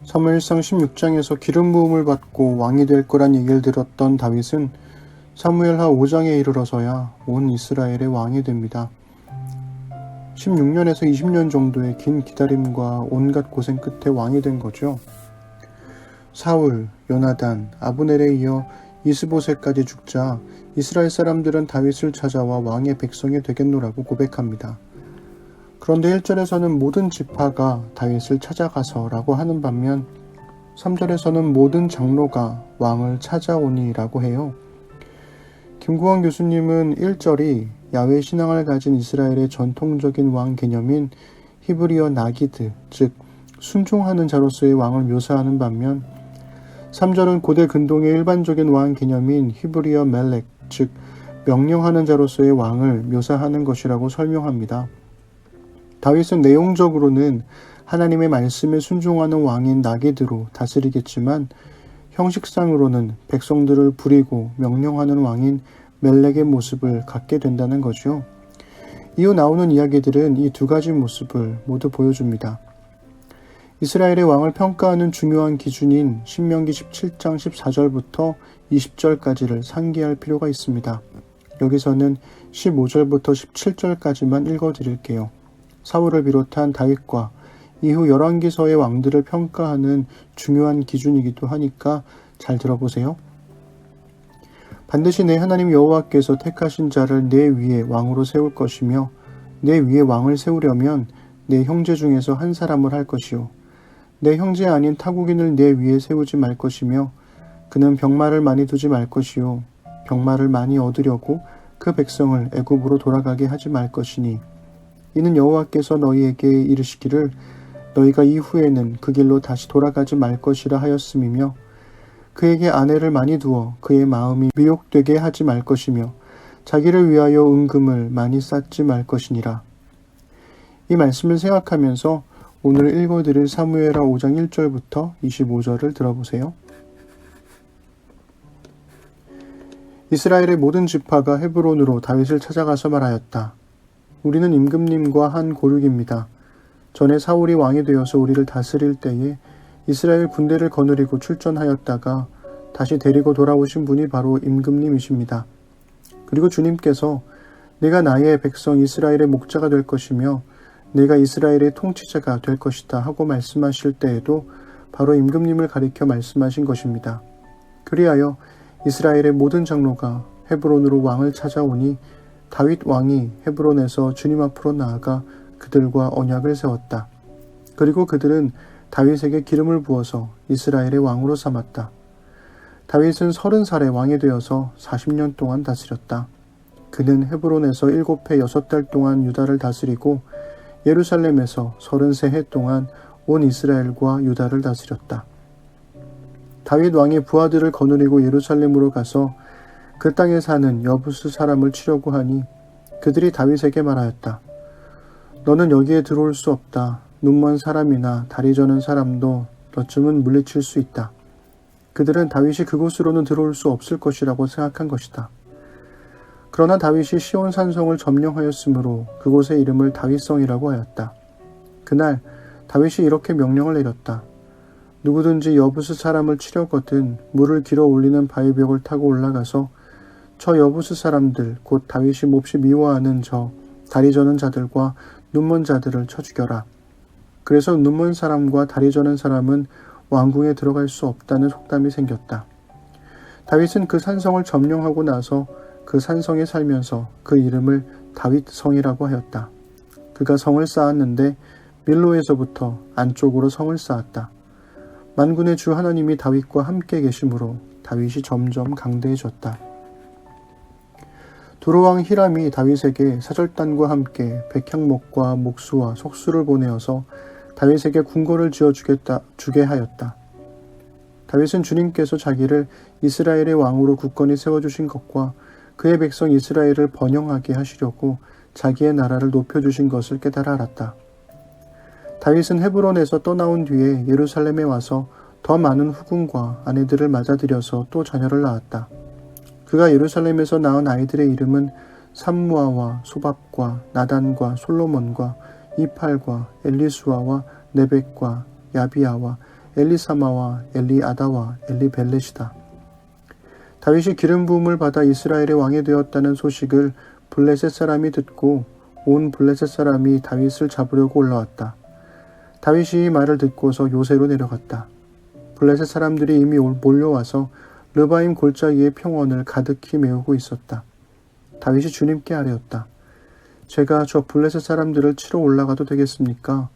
사무엘상 16장에서 기름 부음을 받고 왕이 될 거란 얘기를 들었던 다윗은 사무엘하 5장에 이르러서야 온 이스라엘의 왕이 됩니다. 16년에서 20년 정도의 긴 기다림과 온갖 고생 끝에 왕이 된 거죠. 사울, 요나단, 아브넬에 이어 이스보셋까지 죽자 이스라엘 사람들은 다윗을 찾아와 왕의 백성이 되겠노라고 고백합니다. 그런데 1절에서는 모든 지파가 다윗을 찾아가서 라고 하는 반면 3절에서는 모든 장로가 왕을 찾아오니 라고 해요. 김구원 교수님은 1절이 야훼 신앙을 가진 이스라엘의 전통적인 왕 개념인 히브리어 나기드, 즉 순종하는 자로서의 왕을 묘사하는 반면 3절은 고대 근동의 일반적인 왕 개념인 히브리어 멜렉, 즉 명령하는 자로서의 왕을 묘사하는 것이라고 설명합니다. 다윗은 내용적으로는 하나님의 말씀에 순종하는 왕인 나기드로 다스리겠지만 형식상으로는 백성들을 부리고 명령하는 왕인 멜렉의 모습을 갖게 된다는 거죠. 이후 나오는 이야기들은 이 두 가지 모습을 모두 보여줍니다. 이스라엘의 왕을 평가하는 중요한 기준인 신명기 17장 14절부터 20절까지를 상기할 필요가 있습니다. 여기서는 15절부터 17절까지만 읽어드릴게요. 사울을 비롯한 다윗과 이후 열왕기서의 왕들을 평가하는 중요한 기준이기도 하니까 잘 들어보세요. 반드시 내 하나님 여호와께서 택하신 자를 내 위에 왕으로 세울 것이며 내 위에 왕을 세우려면 내 형제 중에서 한 사람을 할 것이요 내 형제 아닌 타국인을 내 위에 세우지 말 것이며 그는 병마를 많이 두지 말 것이요 병마를 많이 얻으려고 그 백성을 애굽으로 돌아가게 하지 말 것이니 이는 여호와께서 너희에게 이르시기를 너희가 이후에는 그 길로 다시 돌아가지 말 것이라 하였음이며 그에게 아내를 많이 두어 그의 마음이 미혹되게 하지 말 것이며 자기를 위하여 은금을 많이 쌓지 말 것이니라. 이 말씀을 생각하면서 오늘 읽어드릴 사무엘하 5장 1절부터 25절을 들어보세요. 이스라엘의 모든 지파가 헤브론으로 다윗을 찾아가서 말하였다. 우리는 임금님과 한 고륙입니다. 전에 사울이 왕이 되어서 우리를 다스릴 때에 이스라엘 군대를 거느리고 출전하였다가 다시 데리고 돌아오신 분이 바로 임금님이십니다. 그리고 주님께서 내가 나의 백성 이스라엘의 목자가 될 것이며 내가 이스라엘의 통치자가 될 것이다 하고 말씀하실 때에도 바로 임금님을 가리켜 말씀하신 것입니다. 그리하여 이스라엘의 모든 장로가 헤브론으로 왕을 찾아오니 다윗 왕이 헤브론에서 주님 앞으로 나아가 그들과 언약을 세웠다. 그리고 그들은 다윗에게 기름을 부어서 이스라엘의 왕으로 삼았다. 다윗은 30살에 왕이 되어서 40년 동안 다스렸다. 그는 헤브론에서 7해 6달 동안 유다를 다스리고 예루살렘에서 33해 동안 온 이스라엘과 유다를 다스렸다. 다윗 왕이 부하들을 거느리고 예루살렘으로 가서 그 땅에 사는 여부스 사람을 치려고 하니 그들이 다윗에게 말하였다. 너는 여기에 들어올 수 없다. 눈먼 사람이나 다리 저는 사람도 너쯤은 물리칠 수 있다. 그들은 다윗이 그곳으로는 들어올 수 없을 것이라고 생각한 것이다. 그러나 다윗이 시온 산성을 점령하였으므로 그곳의 이름을 다윗성이라고 하였다. 그날 다윗이 이렇게 명령을 내렸다. 누구든지 여부스 사람을 치려거든 물을 길어 올리는 바위벽을 타고 올라가서 저 여부스 사람들 곧 다윗이 몹시 미워하는 저 다리 저는 자들과 눈먼 자들을 쳐 죽여라. 그래서 눈먼 사람과 다리 저는 사람은 왕궁에 들어갈 수 없다는 속담이 생겼다. 다윗은 그 산성을 점령하고 나서 그 산성에 살면서 그 이름을 다윗성이라고 하였다. 그가 성을 쌓았는데 밀로에서부터 안쪽으로 성을 쌓았다. 만군의 주 하나님이 다윗과 함께 계심으로 다윗이 점점 강대해졌다. 두로왕 히람이 다윗에게 사절단과 함께 백향목과 목수와 속수를 보내어서 다윗에게 궁궐을 주게 하였다. 다윗은 주님께서 자기를 이스라엘의 왕으로 굳건히 세워주신 것과 그의 백성 이스라엘을 번영하게 하시려고 자기의 나라를 높여주신 것을 깨달아 알았다. 다윗은 헤브론에서 떠나온 뒤에 예루살렘에 와서 더 많은 후궁과 아내들을 맞아들여서 또 자녀를 낳았다. 그가 예루살렘에서 낳은 아이들의 이름은 삼무아와 소밥과 나단과 솔로몬과 이팔과 엘리수아와 네벡과 야비아와 엘리사마와 엘리아다와 엘리벨렛이다. 다윗이 기름 부음을 받아 이스라엘의 왕이 되었다는 소식을 블레셋 사람이 듣고 온 블레셋 사람이 다윗을 잡으려고 올라왔다. 다윗이 이 말을 듣고서 요새로 내려갔다. 블레셋 사람들이 이미 몰려와서 르바임 골짜기의 평원을 가득히 메우고 있었다. 다윗이 주님께 아뢰었다. 제가 저 블레셋 사람들을 치러 올라가도 되겠습니까?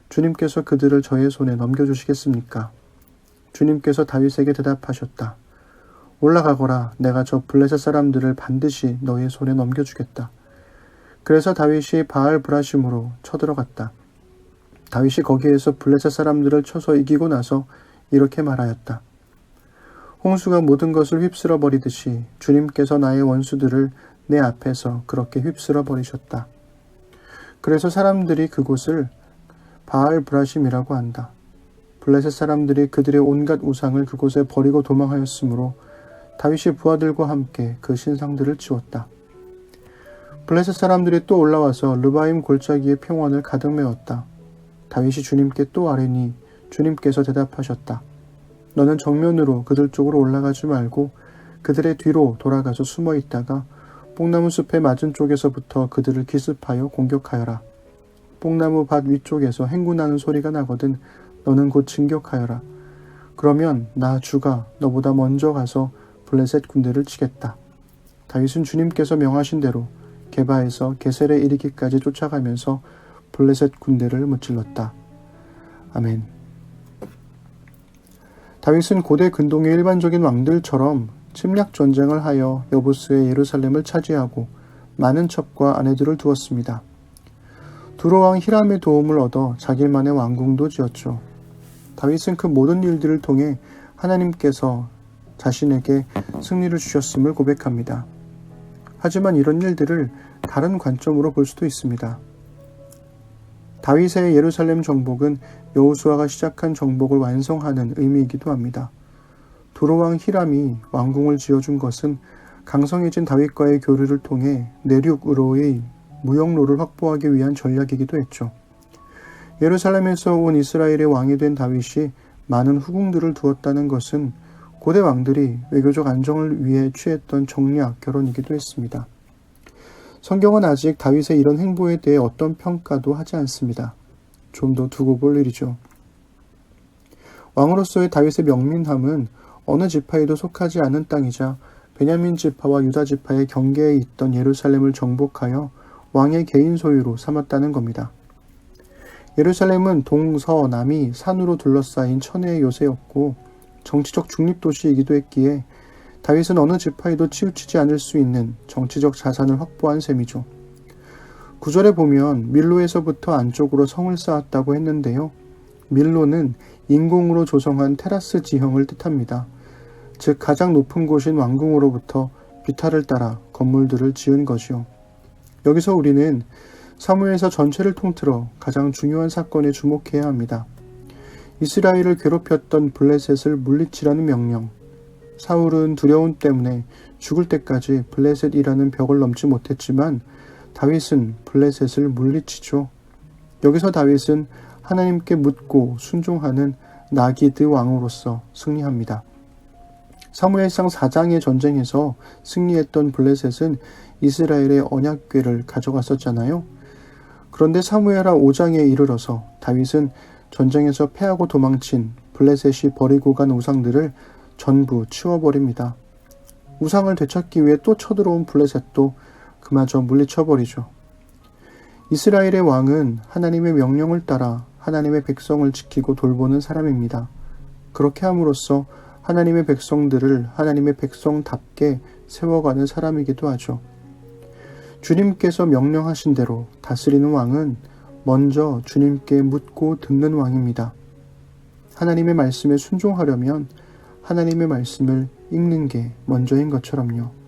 주님께서 그들을 저의 손에 넘겨주시겠습니까? 주님께서 다윗에게 대답하셨다. 올라가거라. 내가 저 블레셋 사람들을 반드시 너의 손에 넘겨주겠다. 그래서 다윗이 바알 브라심으로 쳐들어갔다. 다윗이 거기에서 블레셋 사람들을 쳐서 이기고 나서 이렇게 말하였다. 홍수가 모든 것을 휩쓸어 버리듯이 주님께서 나의 원수들을 내 앞에서 그렇게 휩쓸어 버리셨다. 그래서 사람들이 그곳을 바알 브라심이라고 한다. 블레셋 사람들이 그들의 온갖 우상을 그곳에 버리고 도망하였으므로 다윗이 부하들과 함께 그 신상들을 치웠다. 블레셋 사람들이 또 올라와서 르바임 골짜기의 평원을 가득 메웠다. 다윗이 주님께 또 아뢰니 주님께서 대답하셨다. 너는 정면으로 그들 쪽으로 올라가지 말고 그들의 뒤로 돌아가서 숨어 있다가 뽕나무 숲의 맞은 쪽에서부터 그들을 기습하여 공격하여라. 뽕나무 밭 위쪽에서 행군하는 소리가 나거든 너는 곧 진격하여라. 그러면 나 주가 너보다 먼저 가서 블레셋 군대를 치겠다. 다윗은 주님께서 명하신 대로 게바에서 게셀에 이르기까지 쫓아가면서 블레셋 군대를 무찔렀다. 아멘. 다윗은 고대 근동의 일반적인 왕들처럼 침략 전쟁을 하여 여부스의 예루살렘을 차지하고 많은 첩과 아내들을 두었습니다. 두로왕 히람의 도움을 얻어 자기만의 왕궁도 지었죠. 다윗은 그 모든 일들을 통해 하나님께서 자신에게 승리를 주셨음을 고백합니다. 하지만 이런 일들을 다른 관점으로 볼 수도 있습니다. 다윗의 예루살렘 정복은 여호수아가 시작한 정복을 완성하는 의미이기도 합니다. 두로왕 히람이 왕궁을 지어준 것은 강성해진 다윗과의 교류를 통해 내륙으로의 무역로를 확보하기 위한 전략이기도 했죠. 예루살렘에서 온 이스라엘의 왕이 된 다윗이 많은 후궁들을 두었다는 것은 고대 왕들이 외교적 안정을 위해 취했던 정략 결혼이기도 했습니다. 성경은 아직 다윗의 이런 행보에 대해 어떤 평가도 하지 않습니다. 좀 더 두고 볼 일이죠. 왕으로서의 다윗의 명민함은 어느 지파에도 속하지 않은 땅이자 베냐민 지파와 유다 지파의 경계에 있던 예루살렘을 정복하여 왕의 개인 소유로 삼았다는 겁니다. 예루살렘은 동서남이 산으로 둘러싸인 천혜의 요새였고 정치적 중립도시이기도 했기에 다윗은 어느 지파에도 치우치지 않을 수 있는 정치적 자산을 확보한 셈이죠. 9절에 보면 밀로에서부터 안쪽으로 성을 쌓았다고 했는데요. 밀로는 인공으로 조성한 테라스 지형을 뜻합니다. 즉 가장 높은 곳인 왕궁으로부터 비탈을 따라 건물들을 지은 것이요. 여기서 우리는 사무엘서 전체를 통틀어 가장 중요한 사건에 주목해야 합니다. 이스라엘을 괴롭혔던 블레셋을 물리치라는 명령. 사울은 두려움 때문에 죽을 때까지 블레셋이라는 벽을 넘지 못했지만 다윗은 블레셋을 물리치죠. 여기서 다윗은 하나님께 묻고 순종하는 나기드 왕으로서 승리합니다. 사무엘상 4장의 전쟁에서 승리했던 블레셋은 이스라엘의 언약궤를 가져갔었잖아요. 그런데 사무엘하 5장에 이르러서 다윗은 전쟁에서 패하고 도망친 블레셋이 버리고 간 우상들을 전부 치워버립니다. 우상을 되찾기 위해 또 쳐들어온 블레셋도 그마저 물리쳐버리죠. 이스라엘의 왕은 하나님의 명령을 따라 하나님의 백성을 지키고 돌보는 사람입니다. 그렇게 함으로써 하나님의 백성들을 하나님의 백성답게 세워가는 사람이기도 하죠. 주님께서 명령하신 대로 다스리는 왕은 먼저 주님께 묻고 듣는 왕입니다. 하나님의 말씀에 순종하려면 하나님의 말씀을 읽는 게 먼저인 것처럼요.